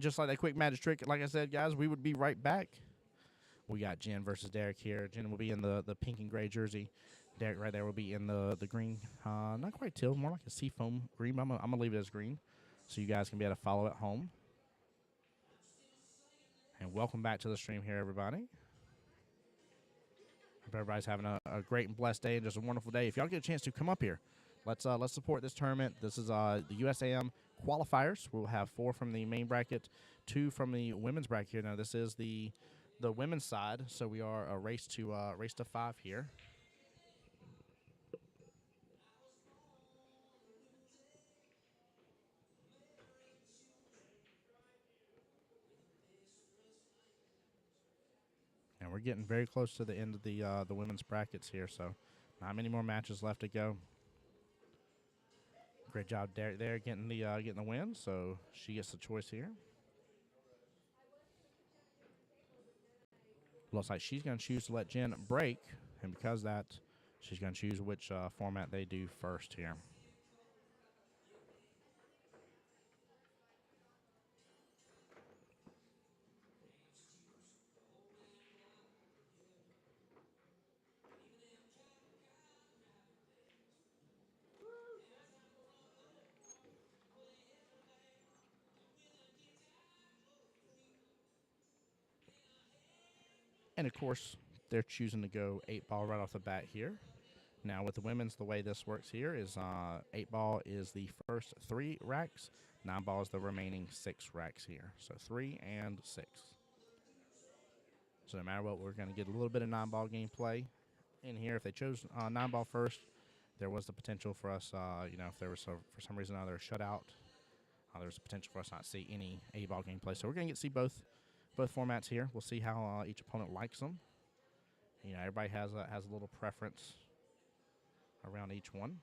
And just like that quick magic trick, like I said, guys, we would be right back. We got Jen versus Derek here. Jen will be in the pink and gray jersey. Derek right there will be in the green, not quite teal, more like a seafoam green. But I'm gonna leave it as green, so you guys can be able to follow at home. And welcome back to the stream here, everybody. Hope everybody's having a great and blessed day and just a wonderful day. If y'all get a chance to come up here, let's support this tournament. This is the USAM qualifiers. We'll have 4 from the main bracket, 2 from the women's bracket here. Now this is the women's side, so we are a race to 5 here. And we're getting very close to the end of the women's brackets here, so not many more matches left to go. Great job, Derek, there getting the win, so she gets the choice here. Looks like she's going to choose to let Jen break, and because of that, she's going to choose which format they do first here. And, of course, they're choosing to go 8-ball right off the bat here. Now, with the women's, the way this works here is 8-ball is the first 3 racks. 9-ball is the remaining 6 racks here. So 3 and 6. So no matter what, we're going to get a little bit of 9-ball gameplay in here. If they chose 9-ball first, there was the potential for us, if there was for some reason another shutout, there's a potential for us not to see any 8-ball gameplay. So we're going to get to see both formats here. We'll see how each opponent likes them. Everybody has a little preference around each one.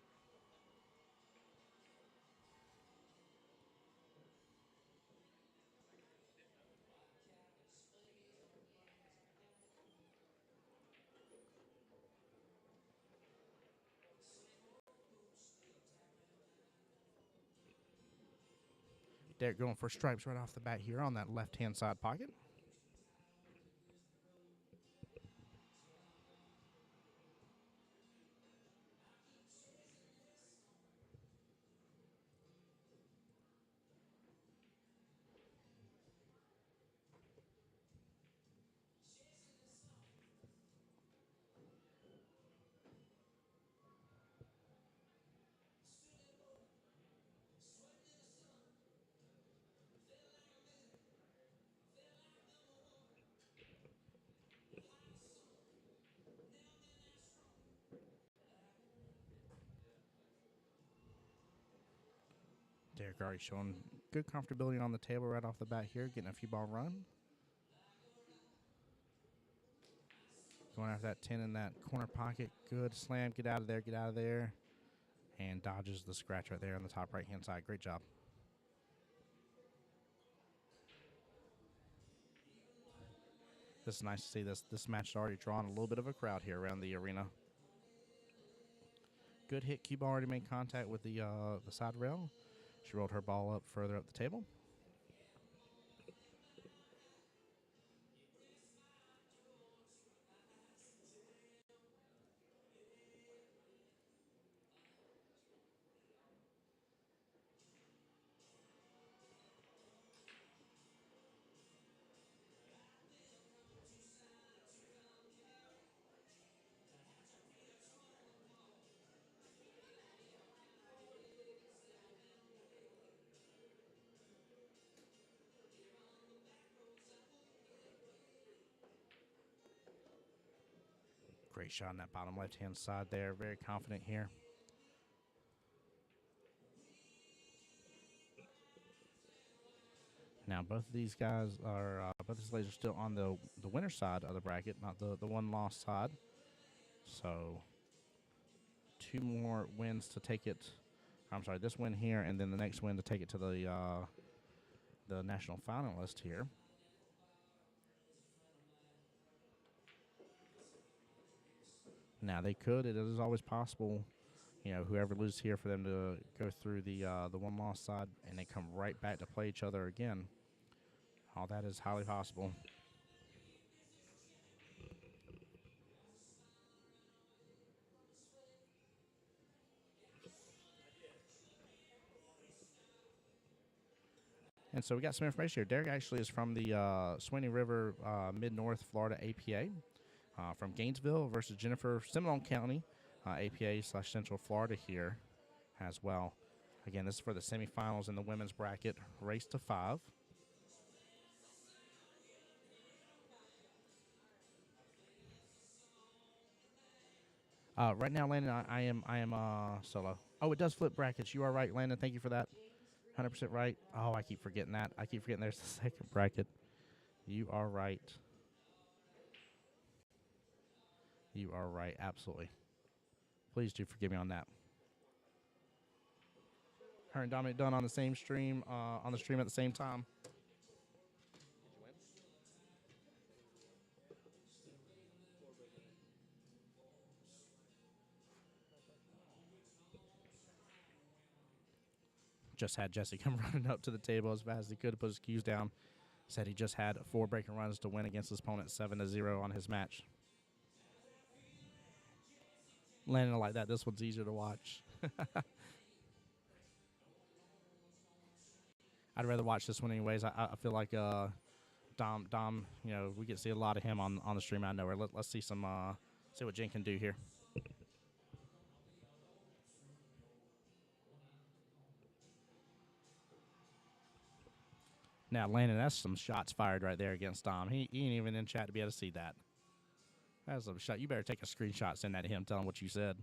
Derek going for stripes right off the bat here on that left-hand side pocket. Derek already showing good comfortability on the table right off the bat here, getting a few ball run. Going after that 10 in that corner pocket. Good slam, get out of there. And dodges the scratch right there on the top right-hand side. Great job. This is nice to see. This match is already drawing a little bit of a crowd here around the arena. Good hit. QBALL already made contact with the side rail. She rolled her ball up further up the table. Great shot on that bottom left-hand side there. Very confident here. Now, both of these guys are, both these ladies are still on the winner's side of the bracket, not the one-loss side. So, 2 more wins to take it. I'm sorry, this win here, and then the next win to take it to the national finalist here. Now, they could. It is always possible, whoever loses here for them to go through the one-loss side, and they come right back to play each other again. All that is highly possible. And so we got some information here. Derek actually is from the Swanee River Mid-North Florida APA. From Gainesville versus Jennifer, Seminole County, APA/Central Florida here as well. Again, this is for the semifinals in the women's bracket, race to 5. Right now, Landon, I am solo. Oh, it does flip brackets. You are right, Landon. Thank you for that. 100% right. Oh, I keep forgetting that. I keep forgetting there's the second bracket. You are right. You are right. Absolutely. Please do forgive me on that. Her and Dominic Dunn on the same stream, on the stream at the same time. Just had Jesse come running up to the table as fast as he could to put his cues down. Said he just had 4 breaking runs to win against his opponent 7-0 on his match. Landing like that, this one's easier to watch. I'd rather watch this one anyways. I feel like Dom, you know, we get to see a lot of him on the stream out of nowhere. Let's see some, see what Jen can do here. Now, Landon, that's some shots fired right there against Dom. He ain't even in chat to be able to see that. That's a shot. You better take a screenshot, send that to him, tell him what you said.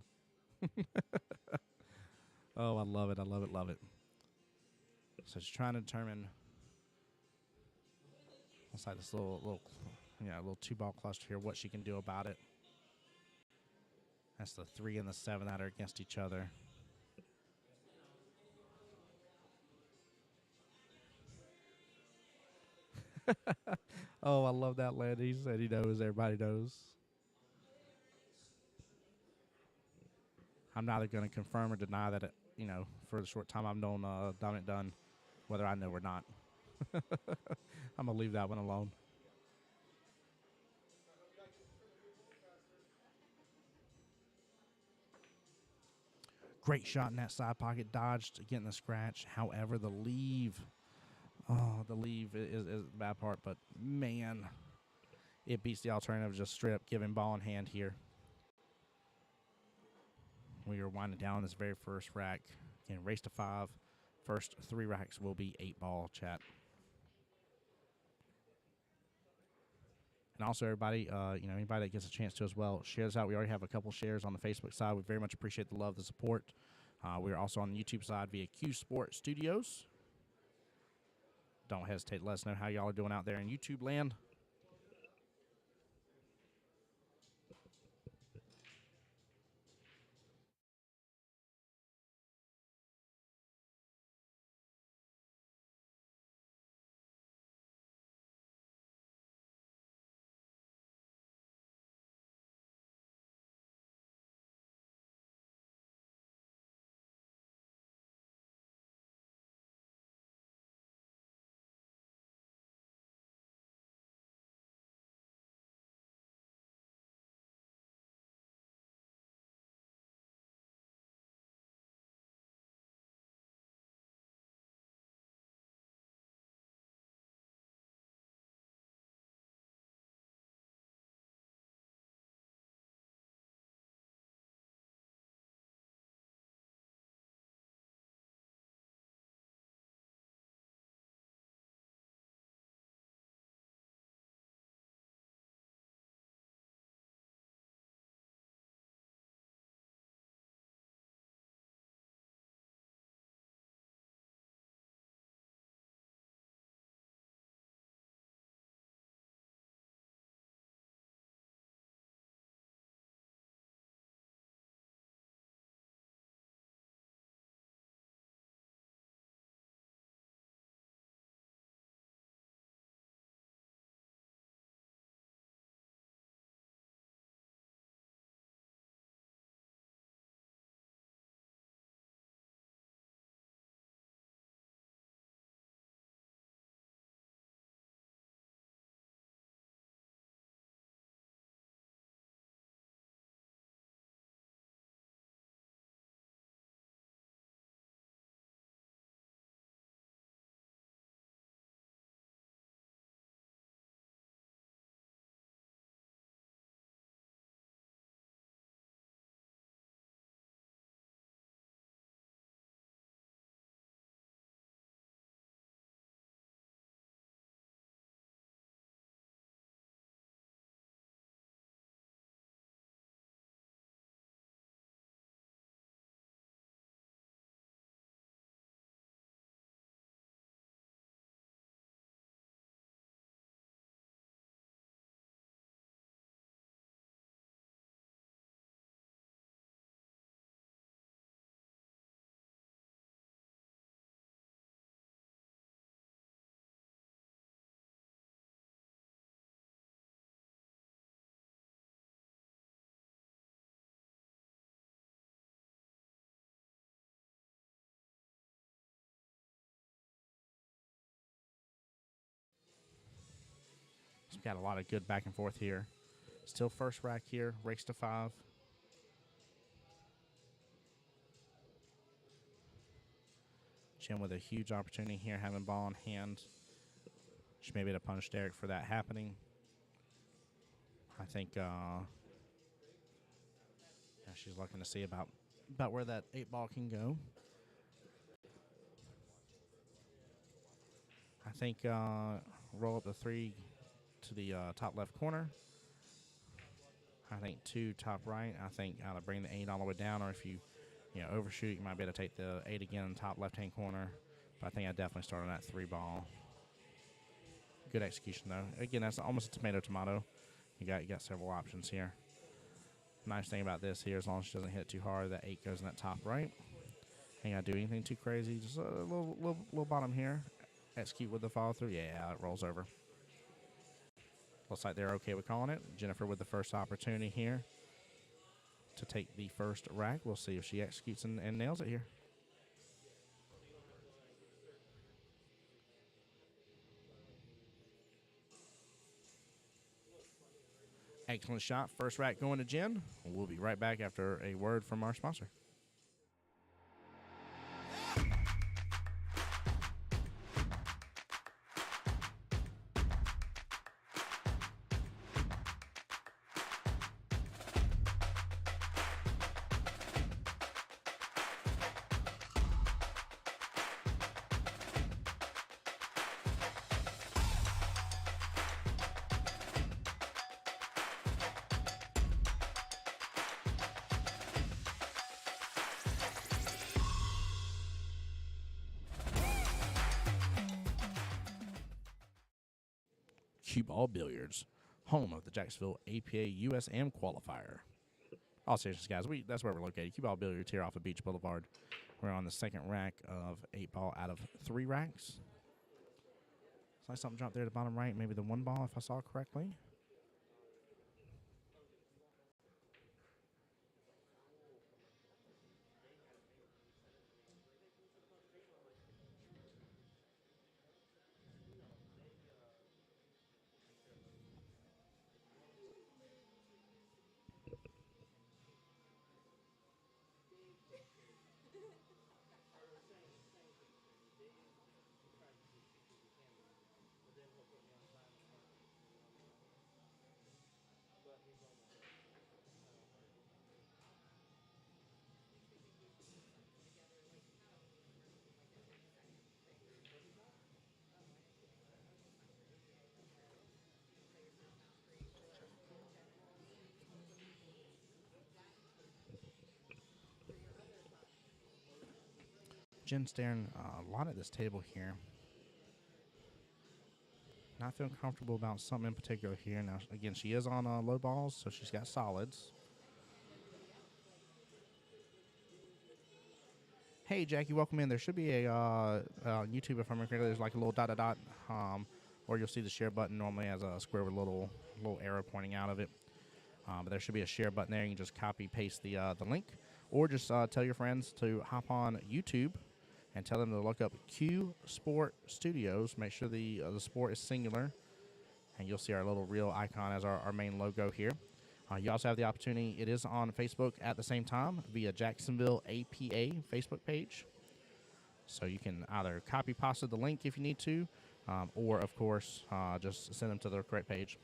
Oh, I love it. I love it. Love it. So she's trying to determine. Looks like this little 2-ball cluster here. What she can do about it. That's the 3 and the 7 that are against each other. Oh, I love that, Landon. He said he knows. Everybody knows. I'm neither going to confirm or deny that, for the short time I've known Dominic Dunn, whether I know or not. I'm going to leave that one alone. Great shot in that side pocket. Dodged getting the scratch. However, the leave. Oh, the leave is the bad part. But, man, it beats the alternative. Just straight up giving ball in hand here. We are winding down this very first rack. Again, race to 5. First 3 racks will be 8-ball, chat. And also, everybody, anybody that gets a chance to as well, share this out. We already have a couple shares on the Facebook side. We very much appreciate the love, the support. We are also on the YouTube side via Q Sports Studios. Don't hesitate to let us know how y'all are doing out there in YouTube land. got a lot of good back and forth here. Still first rack here, race to 5. Jen with a huge opportunity here, having ball in hand. She may be able to punish Derek for that happening. I think she's looking to see about where that 8 ball can go. I think roll up the 3 to the top left corner. I think 2 top right. I think bring the 8 all the way down, or if you overshoot, you might be able to take the 8 again, top left-hand corner. But I think I definitely start on that 3 ball. Good execution, though. Again, that's almost a tomato. You got several options here. Nice thing about this here, as long as she doesn't hit it too hard, that 8 goes in that top right. Ain't got to do anything too crazy. Just a little bottom here. Execute with the follow through. Yeah, it rolls over. Looks like they're okay with calling it. Jennifer with the first opportunity here to take the first rack. We'll see if she executes and nails it here. Excellent shot. First rack going to Jen. We'll be right back after a word from our sponsor. QBALL Billiards, home of the Jacksonville APA USM Qualifier. All seriousness, guys, that's where we're located. QBALL Billiards here off of Beach Boulevard. We're on the second rack of 8 ball out of 3 racks. Looks like something dropped there at the bottom right, maybe the 1 ball if I saw correctly. Jen staring a lot at this table here. Not feeling comfortable about something in particular here. Now, again, she is on low balls, so she's got solids. Hey, Jackie, welcome in. There should be a YouTube, if I'm correct. There's like a little dot, or you'll see the share button normally has a square with a little arrow pointing out of it. But there should be a share button there. You can just copy, paste the link, or just tell your friends to hop on YouTube and tell them to look up Q Sport Studios. Make sure the sport is singular, and you'll see our little real icon as our main logo here. You also have the opportunity, it is on Facebook at the same time via Jacksonville APA Facebook page. So you can either copy pasta the link if you need to, or, of course, just send them to the correct page.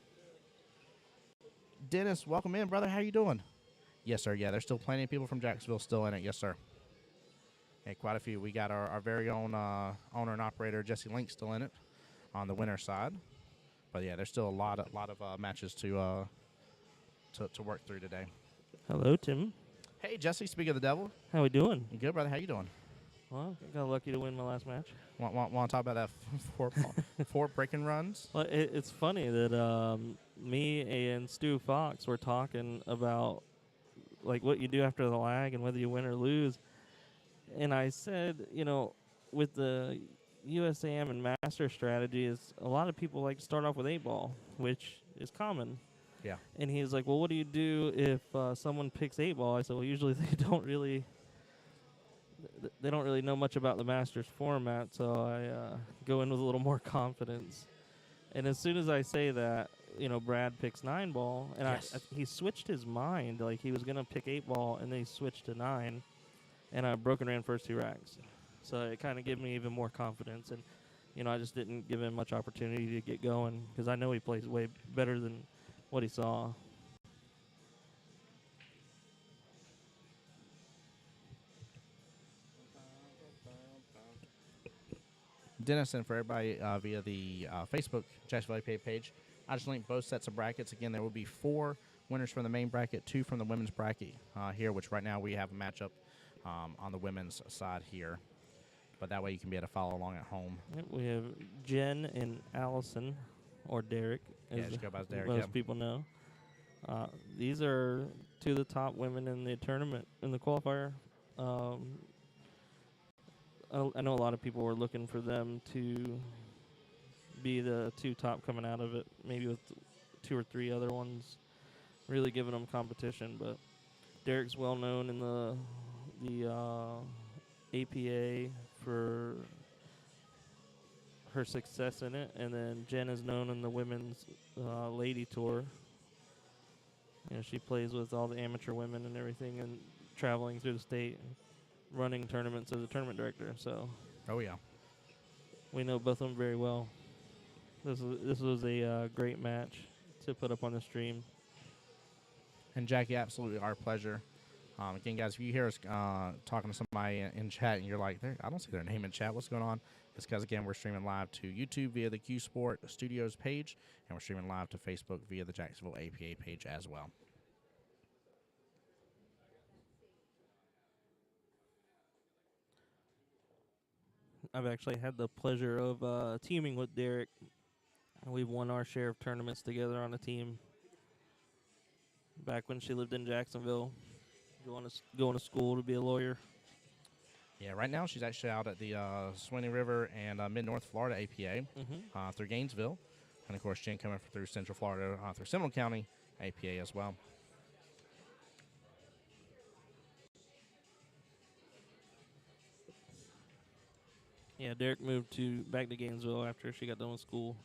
Dennis, welcome in, brother. How you doing? Yes, sir. Yeah, there's still plenty of people from Jacksonville still in it. Yes, sir. Yeah, quite a few. We got our very own owner and operator, Jesse Link, still in it on the winner's side. But, yeah, there's still a lot of matches to work through today. Hello, Tim. Hey, Jesse, speak of the devil. How we doing? You good, brother? How you doing? Well, I got lucky to win my last match. Want to talk about that four breaking runs? Well, it's funny that me and Stu Fox were talking about like what you do after the lag and whether you win or lose. And I said, with the USAM and master strategy is a lot of people like to start off with 8-ball, which is common. Yeah. And he's like, well, what do you do if someone picks 8-ball? I said, well, usually they don't really know much about the Masters format, so I go in with a little more confidence. And as soon as I say that, Brad picks 9 ball, and Yes. he switched his mind. Like, he was gonna pick 8 ball, and then he switched to 9, and I broke and ran first 2 racks. So it kind of gave me even more confidence, and I just didn't give him much opportunity to get going because I know he plays way better than what he saw. Dennis, and for everybody via the Facebook Jacksonville APA page, I just linked both sets of brackets. Again, there will be 4 winners from the main bracket, 2 from the women's bracket here, which right now we have a matchup on the women's side here. But that way you can be able to follow along at home. Yep, we have Jen and Allison, or Derek, Yeah, as just go by as Derek, most yeah. people know. These are 2 of the top women in the tournament, in the qualifier. I know a lot of people were looking for them to be the 2 top coming out of it, maybe with 2 or 3 other ones really giving them competition. But Derek's well known in the APA for her success in it, and then Jen is known in the women's lady tour. She plays with all the amateur women and everything, and traveling through the state, running tournaments as a tournament director. So, Oh, yeah. we know both of them very well. This was a great match to put up on the stream. And Jackie, absolutely our pleasure. Again, guys, if you hear us talking to somebody in chat and you're like, I don't see their name in chat, what's going on? It's because, again, we're streaming live to YouTube via the Q Sport Studios page, and we're streaming live to Facebook via the Jacksonville APA page as well. I've actually had the pleasure of teaming with Derek. We've won our share of tournaments together on a team. Back when she lived in Jacksonville, going to school to be a lawyer. Yeah, right now she's actually out at the Swanee River and Mid-North Florida APA through Gainesville. And, of course, Jen coming through Central Florida through Seminole County APA as well. Yeah, Derek moved back to Gainesville after she got done with school.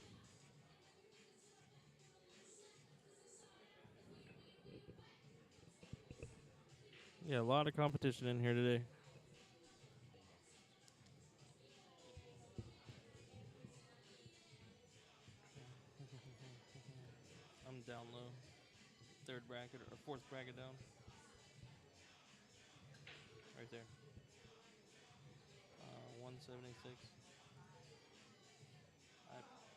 Yeah, a lot of competition in here today. I'm down low. 3rd bracket or 4th bracket down. Right there. 176.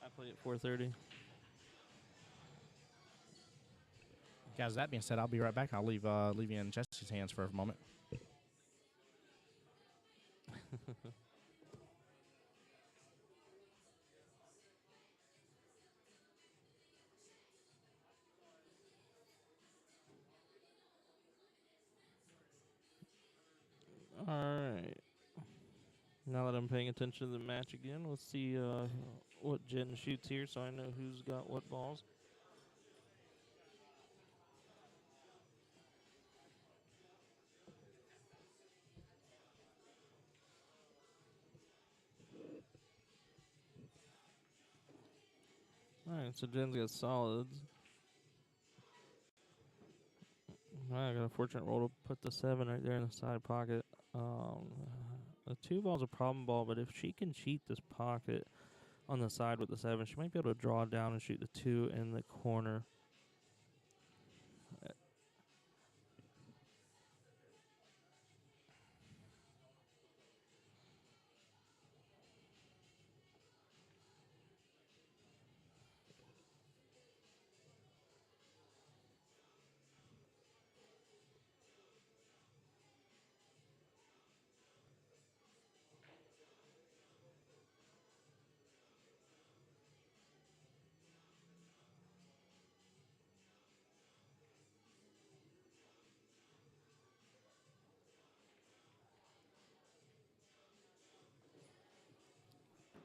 I played at 430. Guys, that being said, I'll be right back. I'll leave you in Jesse's hands for a moment. All right. Now that I'm paying attention to the match again, let's see what Jen shoots here so I know who's got what balls. All right, so Jen's got solids. I got a fortunate roll to put the 7 right there in the side pocket. The 2 ball's a problem ball, but if she can cheat this pocket on the side with the 7, she might be able to draw down and shoot the 2 in the corner.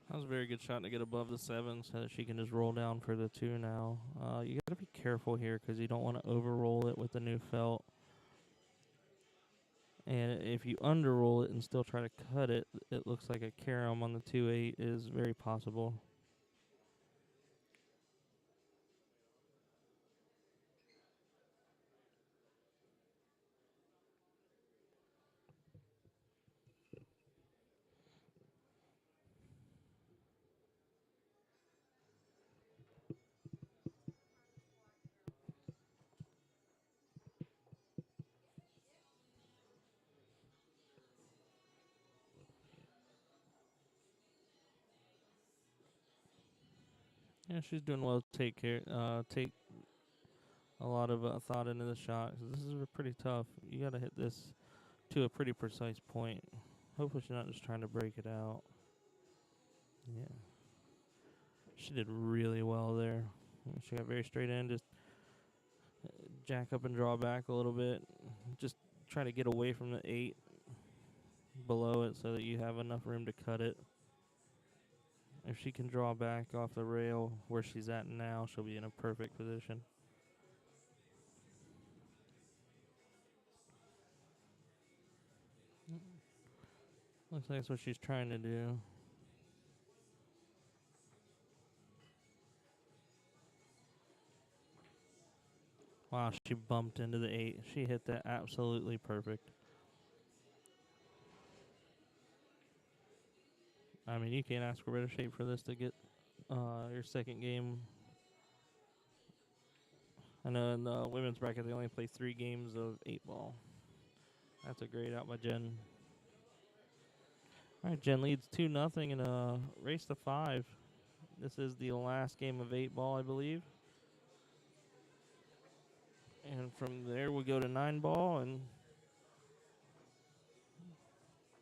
That was a very good shot to get above the 7 so that she can just roll down for the 2 now. You got to be careful here because you don't want to overroll it with the new felt. And if you underroll it and still try to cut it, it looks like a carom on the 2-8 is very possible. Yeah, she's doing well to take a lot of thought into the shot. 'Cause this is pretty tough. You got to hit this to a pretty precise point. Hopefully she's not just trying to break it out. Yeah. She did really well there. She got very straight in, just jack up and draw back a little bit. Just try to get away from the 8 below it so that you have enough room to cut it. If she can draw back off the rail where she's at now, she'll be in a perfect position. Looks like that's what she's trying to do. Wow, she bumped into the 8. She hit that absolutely perfect. I mean, you can't ask for better shape for this to get your second game. I know in the women's bracket they only play 3 games of 8-ball. That's a great out by Jen. All right, Jen leads 2-0 in a race to 5. This is the last game of 8-ball, I believe. And from there we go to 9-ball, and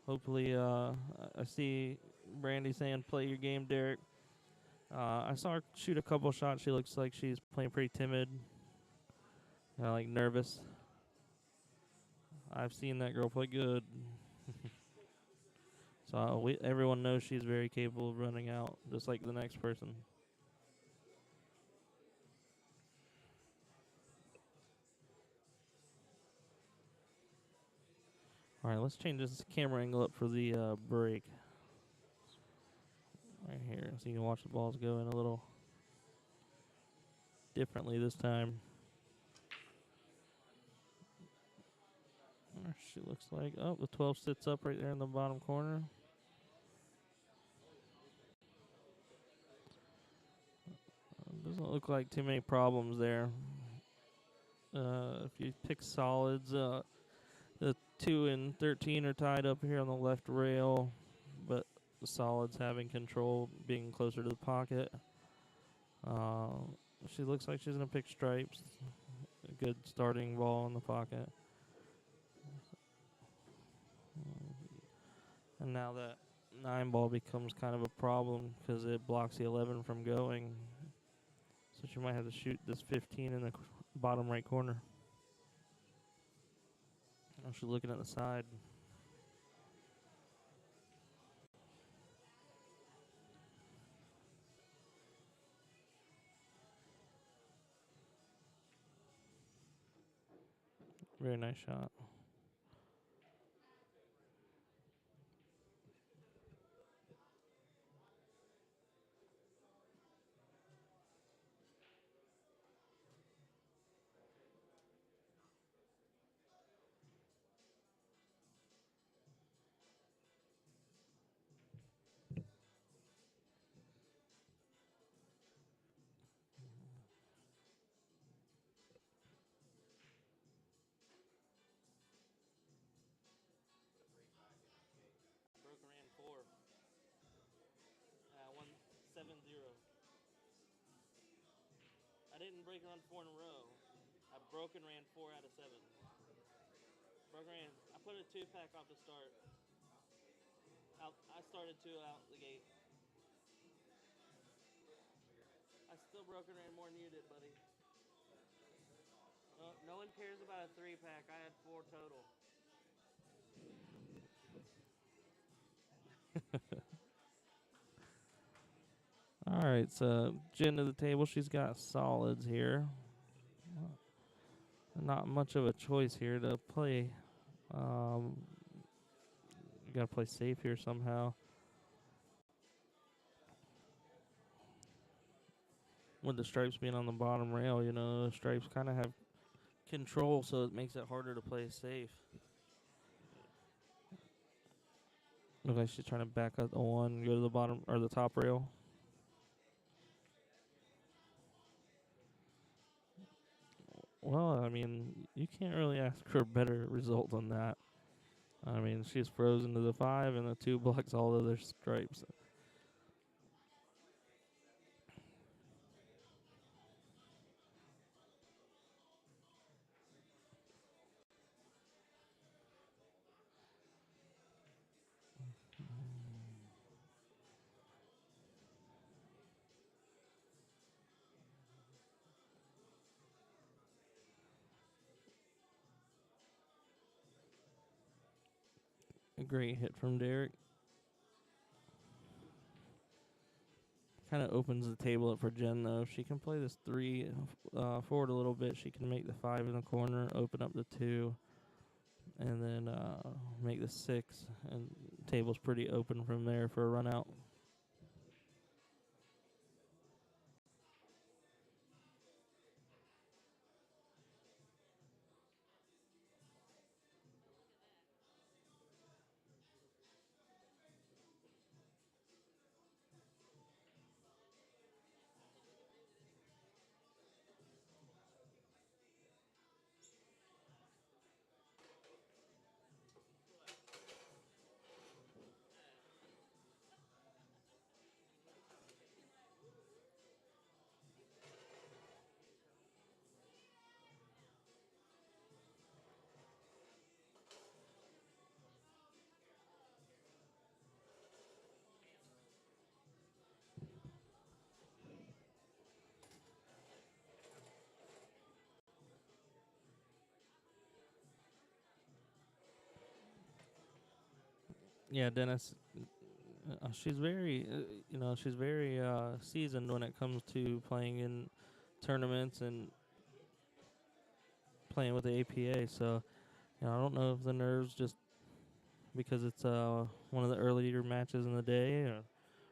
hopefully I see Brandy saying play your game, Derek. I saw her shoot a couple shots. She looks like she's playing pretty timid, like nervous. I've seen that girl play good. So everyone knows she's very capable of running out, just like the next person. All right, let's change this camera angle up for the break. Right here, so you can watch the balls go in a little differently this time. She looks like, oh, the 12 sits up right there in the bottom corner. Doesn't look like too many problems there. If you pick solids, the 2 and 13 are tied up here on the left rail, but the solids having control, being closer to the pocket. She looks like she's going to pick stripes. A good starting ball in the pocket. And now that 9-ball becomes kind of a problem because it blocks the 11 from going. So she might have to shoot this 15 in the bottom right corner. Oh, she's looking at the side. Very nice shot. Broken ran 4. 1-7-0. I didn't break run 4 in a row. I broken ran 4 out of 7. Broken ran. I put a 2-pack off the start. I started 2 out the gate. I still broken ran more than you did, buddy. No one cares about a 3-pack. I had 4 total. All right, so Jen to the table. She's got solids here. Not much of a choice here to play. You got to play safe here somehow. With the stripes being on the bottom rail, the stripes kind of have control, so it makes it harder to play safe. Looks like she's trying to back up the 1, go to the bottom or the top rail. Well, I mean, you can't really ask for a better result than that. I mean, she's frozen to the 5, and the 2 blocks all of their stripes. A great hit from Derek. Kind of opens the table up for Jen, though. If she can play this 3 forward a little bit, she can make the 5 in the corner, open up the 2, and then make the 6. And table's pretty open from there for a run out. Yeah, Dennis. She's very, she's very seasoned when it comes to playing in tournaments and playing with the APA. So, I don't know if the nerves just because it's one of the earlier matches in the day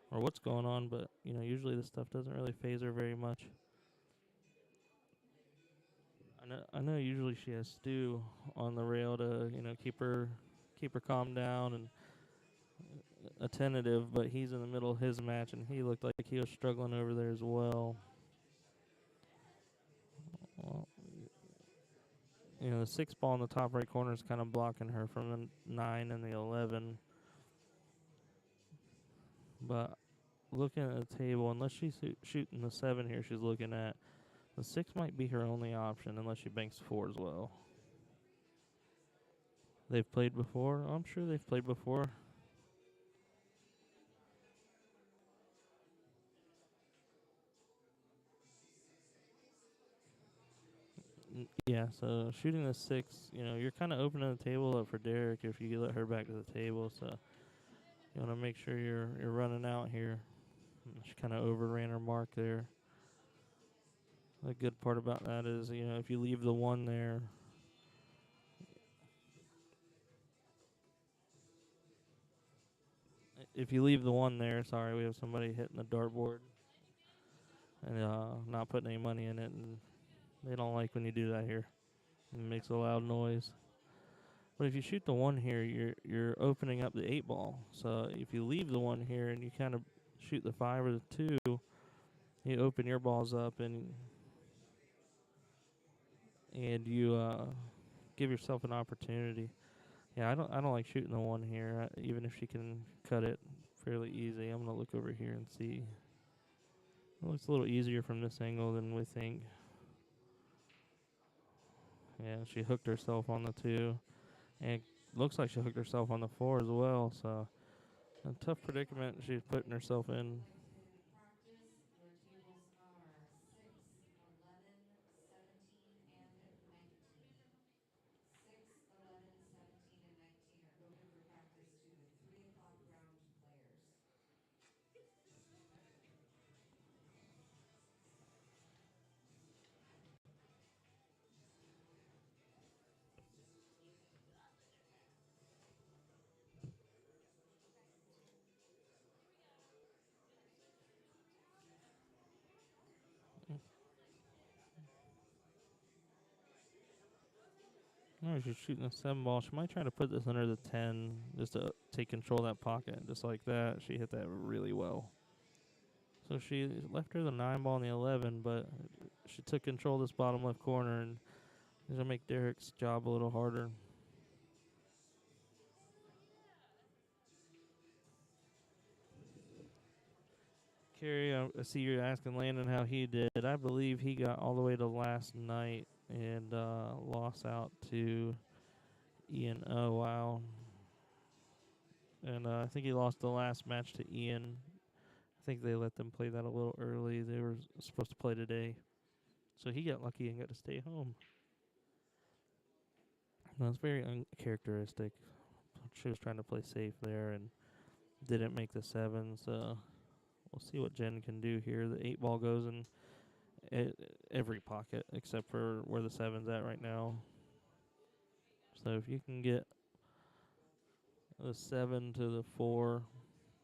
or what's going on, but usually this stuff doesn't really phase her very much. I know. Usually she has Stu on the rail to keep her calm down and attentive, but he's in the middle of his match and he looked like he was struggling over there as well. Well, the 6 ball in the top right corner is kind of blocking her from the 9 and the 11. But looking at the table, unless she's shooting the 7 here, she's looking at the 6 might be her only option unless she banks 4 as well. They've played before. I'm sure they've played before. Yeah, so shooting the 6, you're kind of opening the table up for Derek if you let her back to the table. So you want to make sure you're running out here. She kind of overran her mark there. The good part about that is, if you leave the 1 there, sorry, we have somebody hitting the dartboard and not putting any money in it, and they don't like when you do that here. It makes a loud noise. But if you shoot the 1 here, you're opening up the 8 ball. So if you leave the 1 here and you kind of shoot the 5 or the 2, you open your balls up and you give yourself an opportunity. Yeah, I don't like shooting the 1 here, even if she can cut it fairly easy. I'm gonna look over here and see. It looks a little easier from this angle than we think. Yeah, she hooked herself on the 2, and it looks like she hooked herself on the 4 as well. So a tough predicament she's putting herself in. No, she's shooting a 7 ball. She might try to put this under the 10 just to take control of that pocket. Just like that, she hit that really well. So she left her the 9 ball and the 11, but she took control of this bottom left corner, and it's going to make Derek's job a little harder. Carrie, I see you're asking Landon how he did. I believe he got all the way to last night and lost out to Ian. Oh, wow. And I think he lost the last match to Ian. I think they let them play that a little early. They were supposed to play today. So he got lucky and got to stay home. That's very uncharacteristic. she was trying to play safe there and didn't make the 7. So we'll see what Jen can do here. The 8 ball goes in every pocket except for where the 7's at right now. So if you can get the 7 to the 4,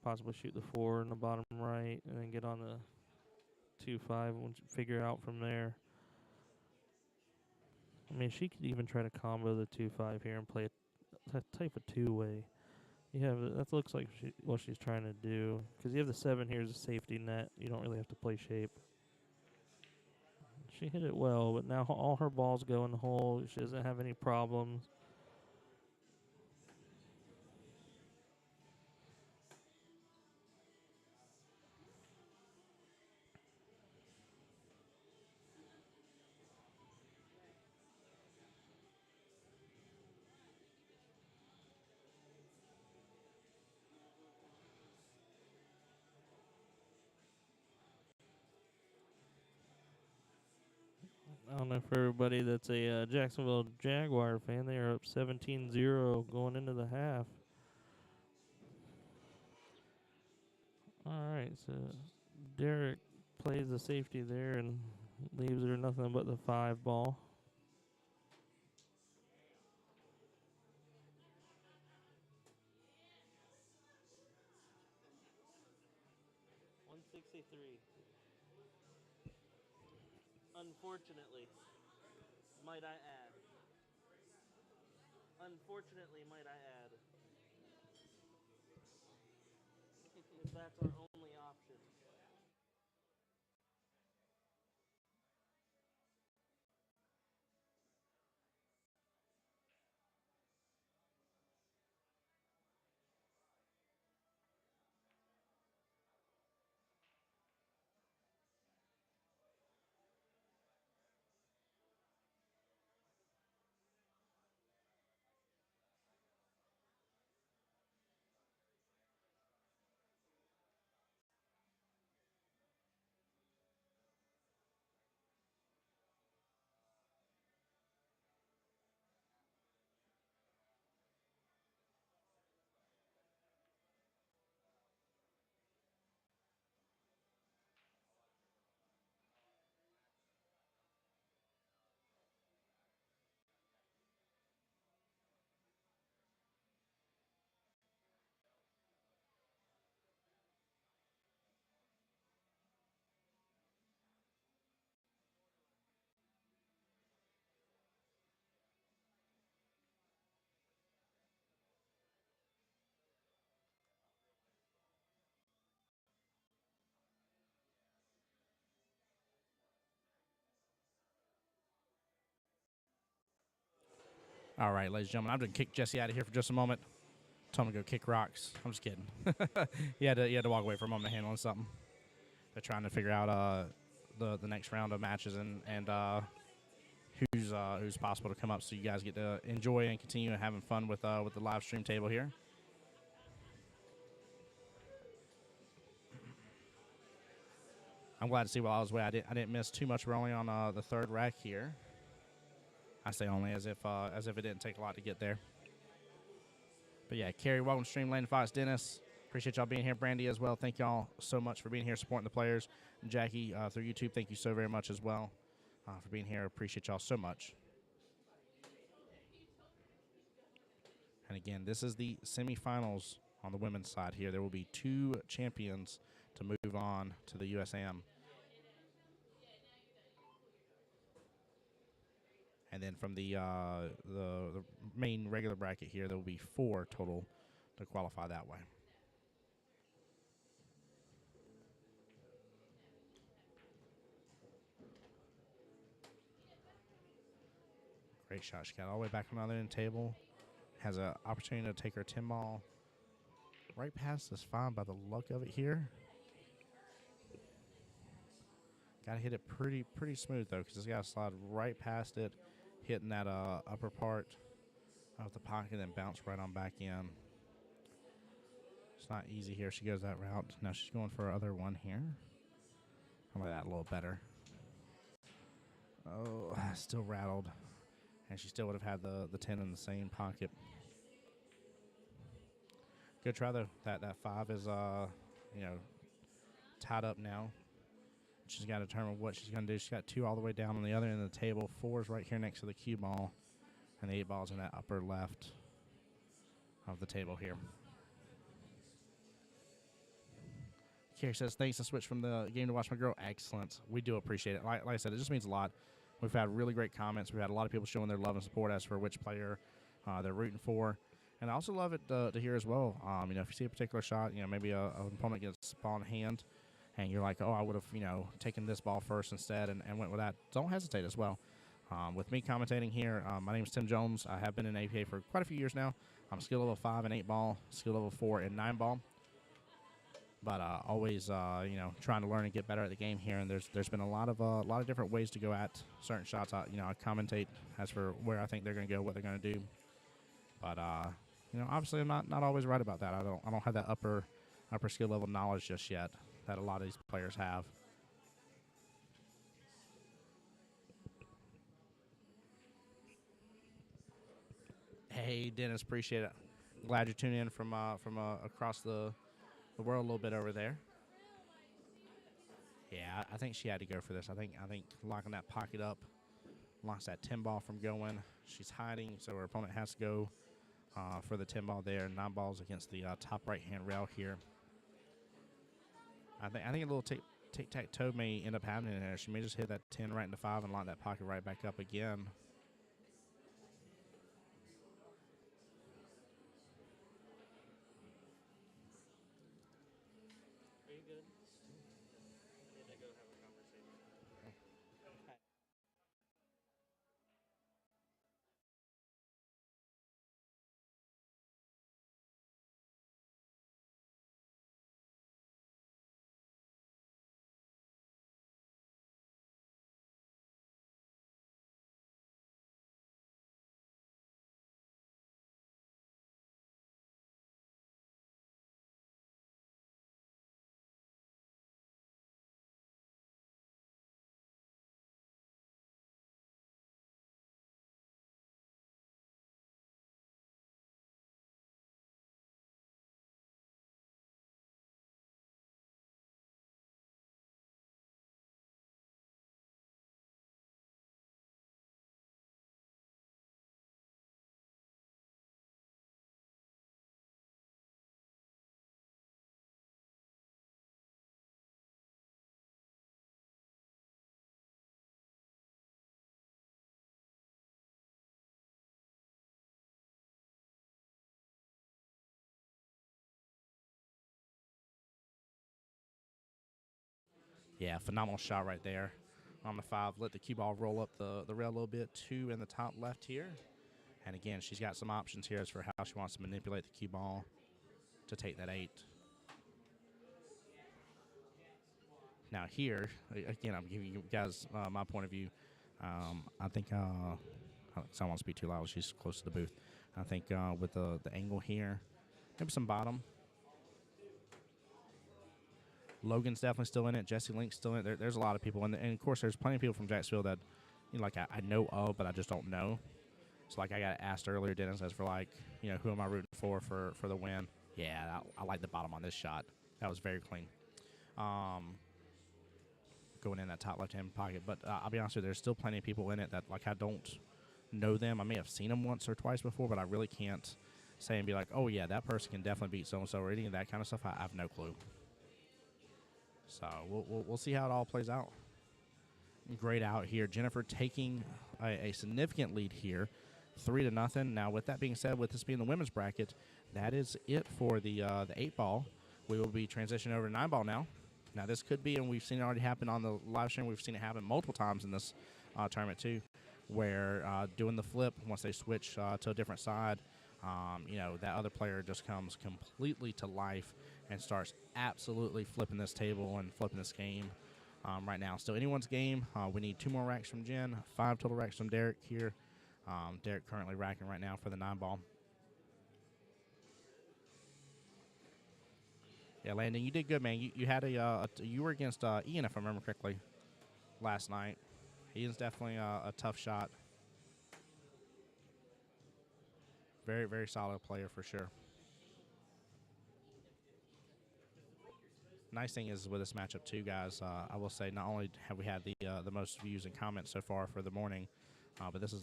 possibly shoot the 4 in the bottom right, and then get on the 2-5 and figure out from there. I mean, she could even try to combo the 2-5 here and play a type of 2-way. You have that looks like what she's trying to do, because you have the 7 here as a safety net. You don't really have to play shape. She hit it well, but now all her balls go in the hole. She doesn't have any problems. I don't know, for everybody that's a Jacksonville Jaguar fan, they are up 17-0 going into the half. All right, so Derek plays the safety there and leaves her nothing but the 5 ball. Unfortunately, might I add. Unfortunately, might I add. That's our only option. All right, ladies and gentlemen, I'm going to kick Jesse out of here for just a moment. Tell him to go kick rocks. I'm just kidding. He had to walk away for a moment handling something. They're trying to figure out the next round of matches and who's possible to come up, so you guys get to enjoy and continue having fun with the live stream table here. I'm glad to see while I was away, I didn't miss too much. We're only on the 3rd rack here. I say only as if it didn't take a lot to get there. But yeah, Carrie, welcome to stream. Lane Fox, Dennis, appreciate y'all being here. Brandy as well. Thank y'all so much for being here, supporting the players. And Jackie through YouTube, thank you so very much as well for being here. Appreciate y'all so much. And again, this is the semifinals on the women's side here. There will be 2 champions to move on to the USAM. And then from the main regular bracket here, there will be 4 total to qualify that way. Great shot. She got all the way back on the other end table. Has an opportunity to take her 10 ball right past this 5 by the luck of it here. Got to hit it pretty smooth, though, because it's got to slide right past it, hitting that upper part of the pocket, and then bounce right on back in. It's not easy here. She goes that route. Now she's going for her other one here. How about that a little better? Oh, still rattled. And she still would have had the 10 in the same pocket. Good try though. That 5 is you know, tied up now. She's got to determine what she's going to do. She's got 2 all the way down on the other end of the table. 4 is right here next to the cue ball, and the 8 ball is in that upper left of the table here. Carrie says, thanks to switch from the game to watch my girl. Excellent. We do appreciate it. Like I said, it just means a lot. We've had really great comments. We've had a lot of people showing their love and support as for which player they're rooting for. And I also love it to hear as well. You know, if you see a particular shot, you know, maybe an opponent gets ball in hand, and you're like, oh, I would have, you know, taken this ball first instead and went with that. Don't hesitate as well. With me commentating here, my name is Tim Jones. I have been in APA for quite a few years now. I'm skill level 5 and 8 ball, skill level 4 and 9 ball. But always, you know, trying to learn and get better at the game here. And there's been a lot of different ways to go at certain shots. You know, I commentate as for where I think they're going to go, what they're going to do. But you know, obviously, I'm not always right about that. I don't have that upper skill level knowledge just yet that a lot of these players have. Hey, Dennis, appreciate it. Glad you're tuning in from across the world a little bit over there. Yeah, I think she had to go for this. I think locking that pocket up locks that 10 ball from going. She's hiding, so her opponent has to go for the 10 ball there. 9 balls against the top right hand rail here. I think a little tic-tac-toe may end up happening there. She may just hit that 10 right into 5 and lock that pocket right back up again. Are you good? I need to go have a conversation. Yeah, phenomenal shot right there on the 5. Let the cue ball roll up the rail a little bit. 2 in the top left here. And again, she's got some options here as for how she wants to manipulate the cue ball to take that 8. Now here, again, I'm giving you guys my point of view. I think, I don't want to speak too loud. She's close to the booth. I think with the angle here, maybe some bottom. Logan's definitely still in it. Jesse Link's still in it. There's a lot of people. And of course, there's plenty of people from Jacksonville that, you know, like I know of, but I just don't know. So, like I got asked earlier, Dennis, as for like, you know, who am I rooting for the win? Yeah, I like the bottom on this shot. That was very clean. Going in that top left-hand pocket. But I'll be honest with you, there's still plenty of people in it that, like, I don't know them. I may have seen them once or twice before, but I really can't say and be like, oh, yeah, that person can definitely beat so-and-so or any of that kind of stuff. I have no clue. So we'll see how it all plays out. Great out here. Jennifer taking a significant lead here, 3-0. Now, with that being said, with this being the women's bracket, that is it for the 8 ball. We will be transitioning over to 9 ball now. Now, this could be, and we've seen it already happen on the live stream. We've seen it happen multiple times in this tournament too, where doing the flip once they switch to a different side, you know, that other player just comes completely to life and starts absolutely flipping this table and flipping this game right now. Still anyone's game. We need 2 more racks from Jen, 5 total racks from Derek here. Derek currently racking right now for the 9 ball. Yeah, Landon, you did good, man. You had you were against Ian, if I remember correctly, last night. Ian's definitely a tough shot. Very, very solid player for sure. Nice thing is with this matchup too, guys. I will say not only have we had the most views and comments so far for the morning, but this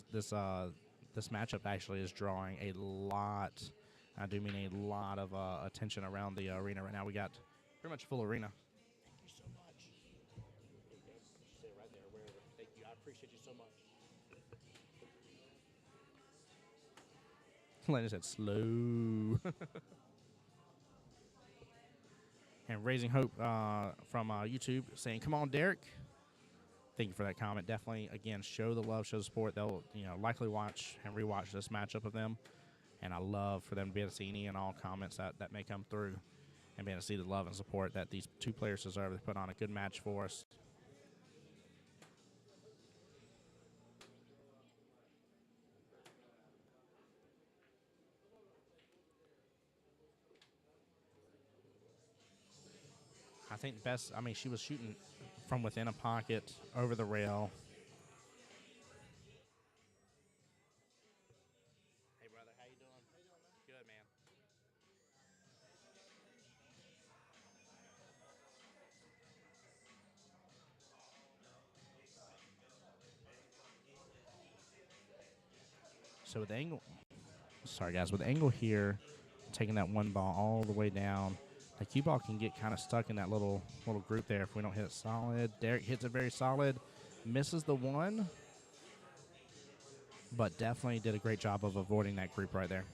matchup actually is drawing a lot. I do mean a lot of attention around the arena right now. We got pretty much a full arena. Thank you so much. There you go. Say it right there, wherever. Thank you. I appreciate you so much. Lena said slow. And Raising Hope from YouTube saying, "Come on, Derek." Thank you for that comment. Definitely, again, show the love, show the support. They'll, likely watch and rewatch this matchup of them. And I love for them to be able to see any and all comments that may come through and be able to see the love and support that these two players deserve. They put on a good match for us. I think best, she was shooting from within a pocket, over the rail. Hey, brother, how you doing? How you doing, man? Good, man. So with the angle, sorry guys, with the angle here, taking that one ball all the way down, the cue ball can get kind of stuck in that little group there if we don't hit it solid. Derek hits it very solid, misses the one, but definitely did a great job of avoiding that group right there.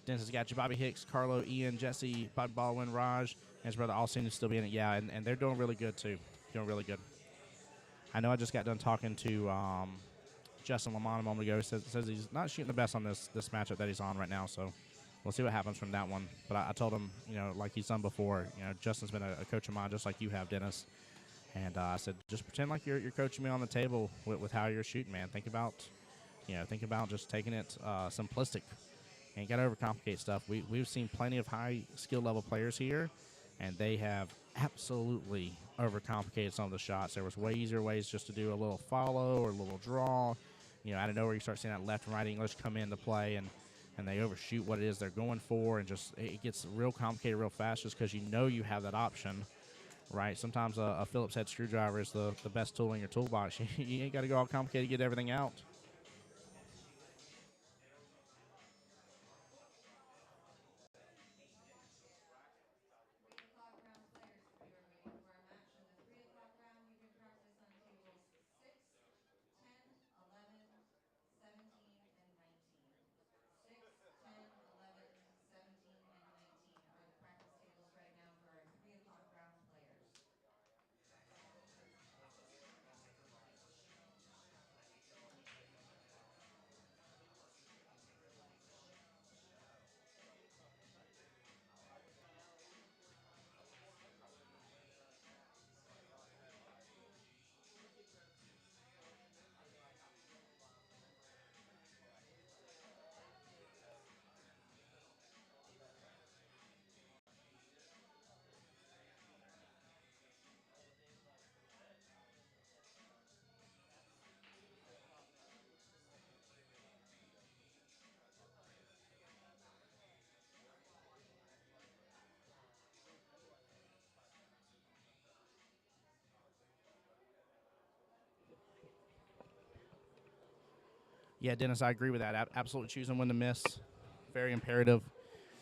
Dennis has got you, Bobby Hicks, Carlo, Ian, Jesse, Bobby Baldwin, Raj, and his brother all seem to still be in it. Yeah, and they're doing really good too. Doing really good. I know I just got done talking to Justin Lamont a moment ago. He says he's not shooting the best on this matchup that he's on right now, so we'll see what happens from that one. But I told him, like he's done before, Justin's been a coach of mine just like you have, Dennis. And I said, just pretend like you're coaching me on the table with how you're shooting, man. Think about just taking it simplistic. Ain't got to overcomplicate stuff. We've seen plenty of high skill level players here, and they have absolutely overcomplicated some of the shots. There was way easier ways just to do a little follow or a little draw. Out of nowhere you start seeing that left and right English come into play, and they overshoot what it is they're going for, and just it gets real complicated real fast just because you have that option, right? Sometimes a Phillips head screwdriver is the best tool in your toolbox. You ain't got to go all complicated to get everything out. Yeah, Dennis, I agree with that. Absolutely choosing when to miss. Very imperative.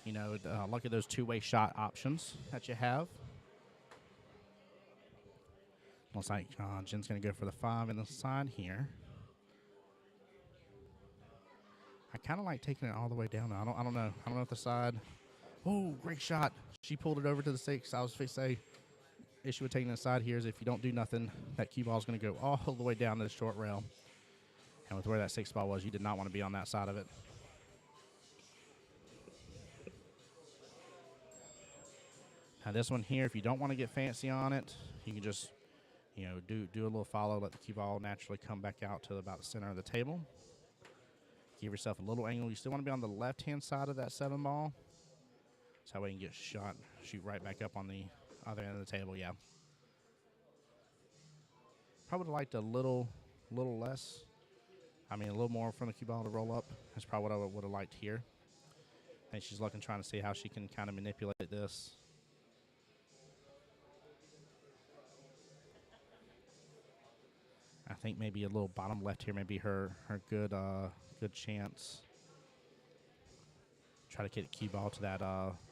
Look at those two-way shot options that you have. Looks like Jen's going to go for the 5 in the side here. I kind of like taking it all the way down. I don't know. I don't know if the side. Oh, great shot. She pulled it over to the 6. I was going to say, issue with taking it aside here is if you don't do nothing, that cue ball is going to go all the way down to the short rail. And with where that 6 ball was, you did not want to be on that side of it. Now this one here, if you don't want to get fancy on it, you can just, do a little follow, let the cue ball naturally come back out to about the center of the table. Give yourself a little angle. You still want to be on the left-hand side of that 7 ball. So that way you can get shoot right back up on the other end of the table, yeah. Probably liked a little less. A little more from the cue ball to roll up. That's probably what I would have liked here. I think she's looking, trying to see how she can kind of manipulate this. I think maybe a little bottom left here may be her good good chance. Try to get a cue ball to that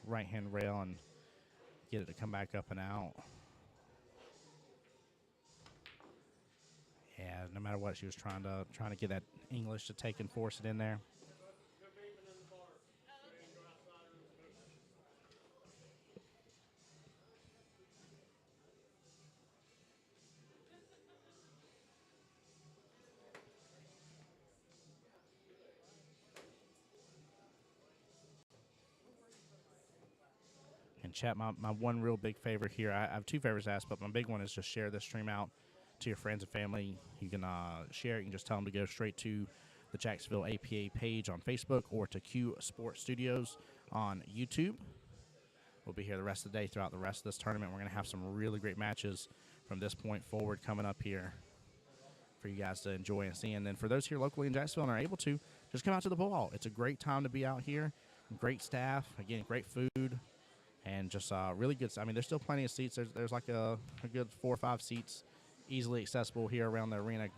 right hand rail and get it to come back up and out. Yeah, no matter what, she was trying to get that English to take and force it in there. And chat, my one real big favor here, I have two favors to ask, but my big one is just share this stream out to your friends and family. You can share it. You can just tell them to go straight to the Jacksonville APA page on Facebook or to Q Sports Studios on YouTube. We'll be here the rest of the day throughout the rest of this tournament. We're going to have some really great matches from this point forward coming up here for you guys to enjoy and see. And then for those here locally in Jacksonville and are able to, just come out to the pool hall. It's a great time to be out here. Great staff. Again, great food. And just really good. I mean, there's still plenty of seats. There's like a good 4 or 5 seats easily accessible here around the arena.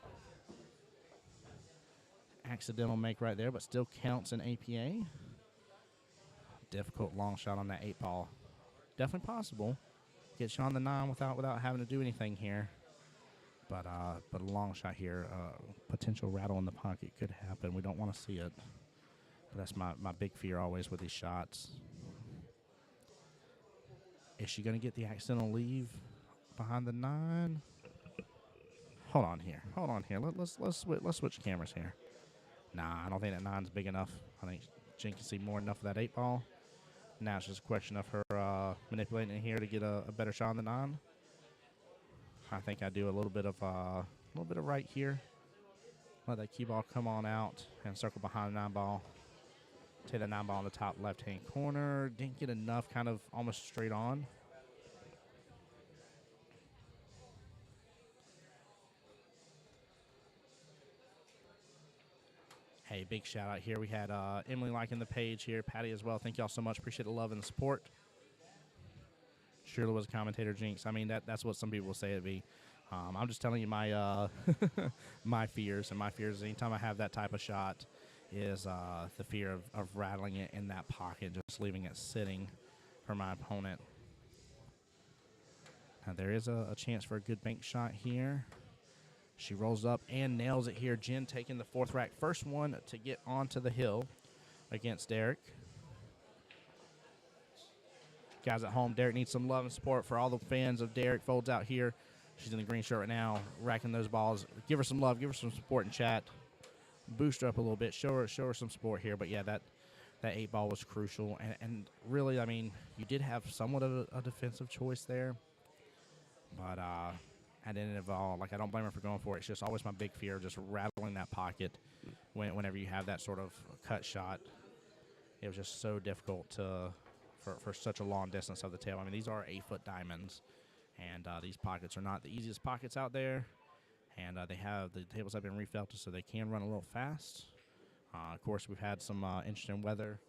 Accidental make right there, but still counts in APA. Difficult long shot on that 8 ball. Definitely possible. Gets you on the 9 without having to do anything here. But a long shot here. Potential rattle in the pocket could happen. We don't want to see it. But that's my big fear always with these shots. Is she going to get the accidental leave behind the 9? Hold on here. Let's switch cameras here. Nah, I don't think that 9's big enough. I think Jen can see more than enough of that 8 ball. Now it's just a question of her manipulating it here to get a better shot on the 9. I think I do a little bit of right here. Let that cue ball come on out and circle behind the 9 ball. Take that 9 ball in the top left-hand corner. Didn't get enough, kind of almost straight on. Hey, big shout out here. We had Emily liking the page here, Patty as well. Thank y'all so much. Appreciate the love and the support. Surely was a commentator jinx. I mean, that's what some people will say it'd be. I'm just telling you my my fears, and my fears is anytime I have that type of shot is the fear of rattling it in that pocket, just leaving it sitting for my opponent. Now there is a chance for a good bank shot here. She rolls up and nails it here. Jen taking the 4th rack. First one to get onto the hill against Derek. Guys at home, Derek needs some love and support for all the fans of Derek Folds out here. She's in the green shirt right now, racking those balls. Give her some love, give her some support in chat. Boost her up a little bit, show her some support here. But yeah, that 8 ball was crucial. And really, I mean, you did have somewhat of a defensive choice there. But at the end of it all, like, I don't blame her for going for it. It's just always my big fear, just rattling that pocket whenever you have that sort of cut shot. It was just so difficult for such a long distance of the tail. I mean, these are 8-foot diamonds, and these pockets are not the easiest pockets out there. And the tables have been refelted, so they can run a little fast. Of course, we've had some interesting weather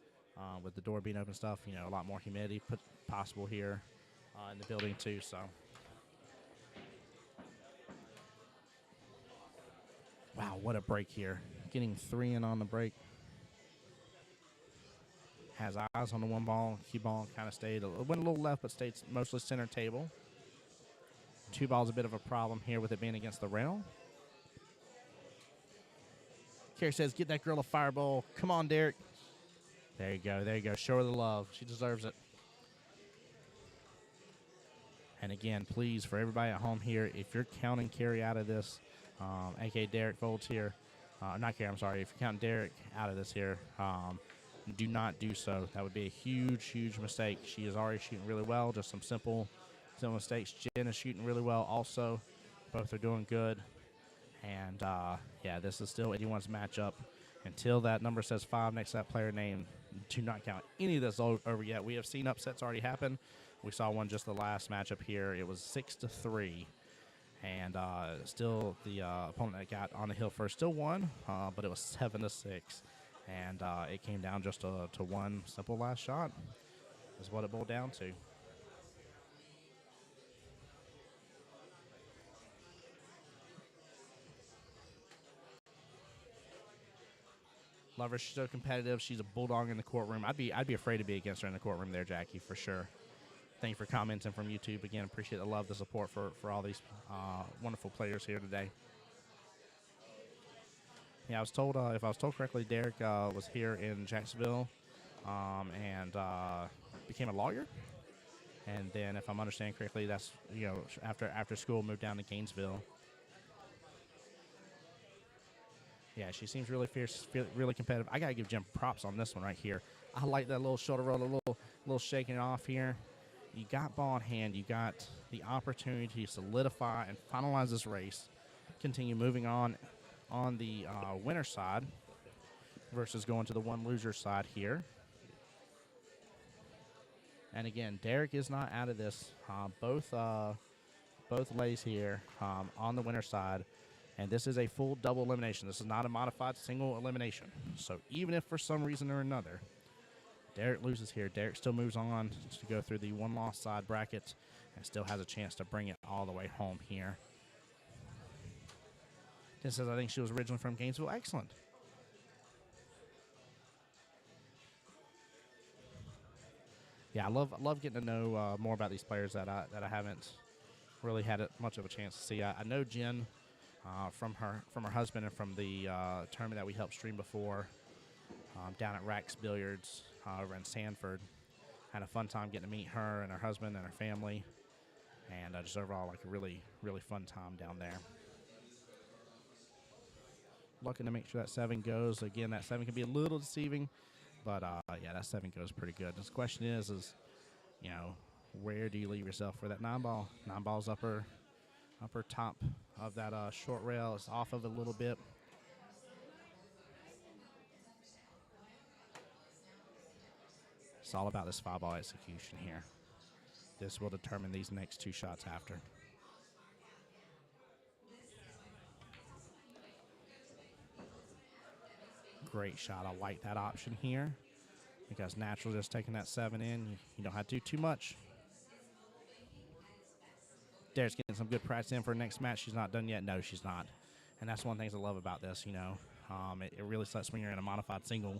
with the door being open and stuff. You know, a lot more humidity possible here in the building too. So. Wow, what a break here. Getting 3 in on the break. Has eyes on the 1 ball. Cue ball kind of went a little left, but stayed mostly center table. 2 balls a bit of a problem here with it being against the rail. Carrie says, get that girl a fireball. Come on, Derek. There you go. Show her the love. She deserves it. And again, please, for everybody at home here, if you're counting Carrie out of this, a.k.a. Derek Folds here. Not Carrie, I'm sorry. If you're counting Derek out of this here, do not do so. That would be a huge, huge mistake. She is already shooting really well. Just some simple mistakes. Jen is shooting really well also. Both are doing good. And, yeah, this is still anyone's matchup. Until that number says 5 next to that player name, do not count any of this over yet. We have seen upsets already happen. We saw one just the last matchup here. It was 6-3. And still the opponent that got on the hill first still won, but it was 7-6. And it came down just to one simple last shot is what it boiled down to. Love her. She's so competitive. She's a bulldog in the courtroom. I'd be afraid to be against her in the courtroom there, Jackie, for sure. Thank you for commenting from YouTube. Again, appreciate the love, the support for all these wonderful players here today. Yeah, I was told, if I was told correctly, Derek was here in Jacksonville and became a lawyer. And then, if I'm understanding correctly, that's, after school, moved down to Gainesville. Yeah, she seems really fierce, really competitive. I gotta give Jim props on this one right here. I like that little shoulder roll, a little shaking it off here. You got ball in hand. You got the opportunity to solidify and finalize this race. Continue moving on the winner side versus going to the one loser side here. And again, Derek is not out of this. Both ladies here on the winner side. And this is a full double elimination. This is not a modified single elimination. So even if for some reason or another Derek loses here, Derek still moves on to go through the one-loss side bracket and still has a chance to bring it all the way home here. Jen says, I think she was originally from Gainesville. Excellent. Yeah, I love getting to know more about these players that I haven't really had much of a chance to see. I know Jen from her husband and from the tournament that we helped stream before down at Rack's Billiards over in Sanford. Had a fun time getting to meet her and her husband and her family, and just overall like a really, really fun time down there. Looking to make sure that 7 goes. Again, that 7 can be a little deceiving, but yeah, that 7 goes pretty good. This question is where do you leave yourself for that 9 ball? 9 ball's upper top of that short rail. It's off of it a little bit. It's all about this 5 ball execution here. This will determine these next 2 shots after. Great shot. I like that option here because natural just taking that 7 in. You don't have to do too much. Derek's getting some good practice in for her next match. She's not done yet. No, she's not. And that's one of the things I love about this, It really sucks when you're in a modified single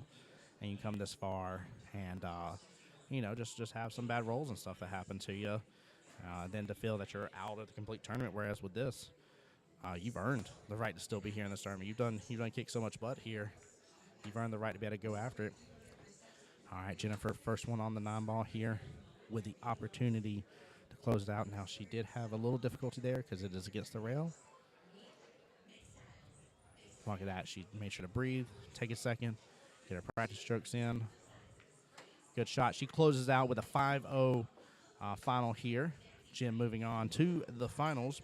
and you come this far and, just have some bad rolls and stuff that happen to you. Then to feel that you're out of the complete tournament, whereas with this, you've earned the right to still be here in this tournament. You've done kicked so much butt here. You've earned the right to be able to go after it. All right, Jennifer, first one on the 9 ball here with the opportunity to close it out. Now, she did have a little difficulty there because it is against the rail. Look at that. She made sure to breathe, take a second, get her practice strokes in. Good shot. She closes out with a 5-0 final here. Jen moving on to the finals.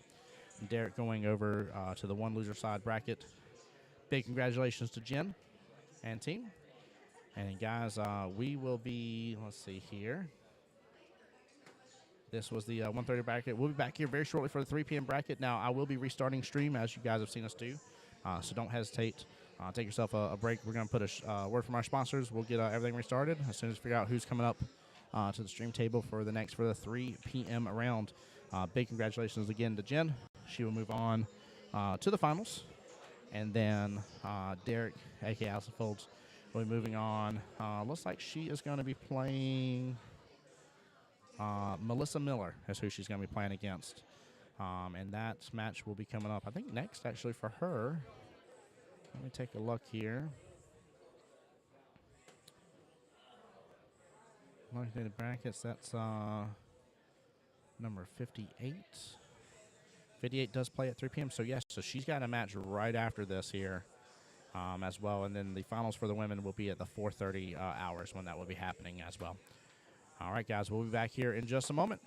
Derek going over to the one loser side bracket. Big congratulations to Jen and team. And guys, we will be, let's see here. This was the 1:30 bracket. We'll be back here very shortly for the 3 p.m. bracket. Now, I will be restarting stream, as you guys have seen us do. So don't hesitate. Take yourself a break. We're going to put a word from our sponsors. We'll get everything restarted as soon as we figure out who's coming up to the stream table for the 3 p.m. round. Big congratulations again to Jen. She will move on to the finals. And then Derek, a.k.a. Allison Folds, will be moving on. Looks like she is going to be playing Melissa Miller is who she's going to be playing against. And that match will be coming up, I think, next, actually, for her. Let me take a look here. Looking at the brackets, that's number 58. 58 does play at 3 p.m. So, yes, so she's got a match right after this here as well. And then the finals for the women will be at the 4:30 hours when that will be happening as well. All right, guys, we'll be back here in just a moment.